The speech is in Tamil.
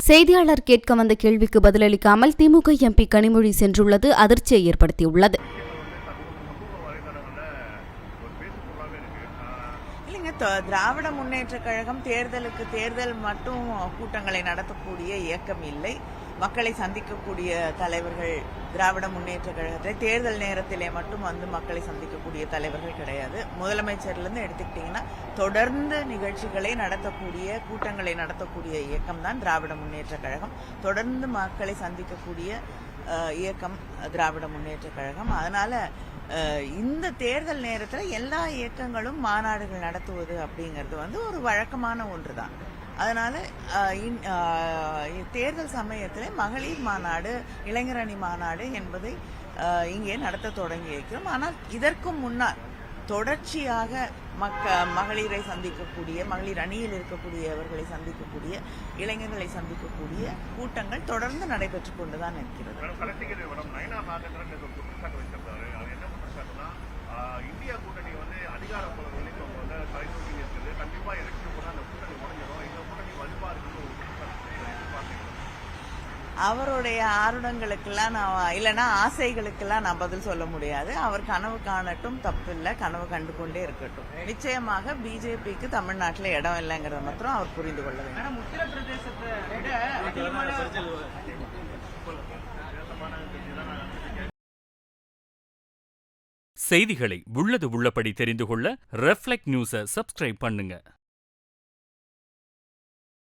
செய்தியாளர் கேட்க வந்த கேள்விக்கு பதிலளிக்காமல் திமுக எம்பி கனிமொழி சென்றுள்ளது அதிர்ச்சியை ஏற்படுத்தியுள்ளது. திராவிட முன்னேற்ற கழகம் தேர்தல் மட்டும் கூட்டங்களை நடத்தக்கூடிய இயக்கம் இல்லை. மக்களை சந்திக்கக்கூடிய தலைவர்கள் திராவிட முன்னேற்ற கழகத்தை தேர்தல் நேரத்திலே மட்டும் வந்து மக்களை சந்திக்கக்கூடிய தலைவர்கள் கிடையாது. முதலமைச்சர்லேருந்து எடுத்துக்கிட்டிங்கன்னா தொடர்ந்து நிகழ்ச்சிகளை நடத்தக்கூடிய கூட்டங்களை நடத்தக்கூடிய இயக்கம் தான் திராவிட முன்னேற்ற கழகம். தொடர்ந்து மக்களை சந்திக்கக்கூடிய இயக்கம் திராவிட முன்னேற்ற கழகம். அதனால இந்த தேர்தல் நேரத்தில் எல்லா இயக்கங்களும் மாநாடுகள் நடத்துவது அப்படிங்கிறது ஒரு வழக்கமான ஒன்று தான். அதனால தேர்தல் சமயத்தில் மகளிர் மாநாடு, இளைஞரணி மாநாடு என்பதை இங்கே நடத்த தொடங்கி இருக்கிறோம். ஆனால் இதற்கும் முன்னால் தொடர்ச்சியாக மகளிரை சந்திக்கக்கூடிய, மகளிர் அணியில் இருக்கக்கூடியவர்களை சந்திக்கக்கூடிய, இளைஞர்களை சந்திக்கக்கூடிய கூட்டங்கள் தொடர்ந்து நடைபெற்று கொண்டுதான் இருக்கிறது. இந்தியா கூட்டணி அதிகாரப்பூர்வ கண்டிப்பா எலெக்ஷன் கூட அந்த கூட்டணி உடஞ்சிடும், இந்த கூட்டணி வலுவா இருக்குன்னு அவருடைய ஆருடங்களுக்கெல்லாம் இல்லைன்னா ஆசைகளுக்கெல்லாம் நான் பதில் சொல்ல முடியாது. அவர் கனவு காணட்டும், தப்பு இல்லை, கனவு கண்டு கொண்டே இருக்கட்டும். நிச்சயமாக பிஜேபிக்கு தமிழ்நாட்டில் இடம் இல்லைங்கிறத மாத்திரம் அவர் புரிந்து கொள்ள வேண்டும். செய்திகளை உள்ளது உள்ளபடி தெரிந்து கொள்ள ரெஃப்ளெக்ட் நியூஸை சப்ஸ்கிரைப் பண்ணுங்க.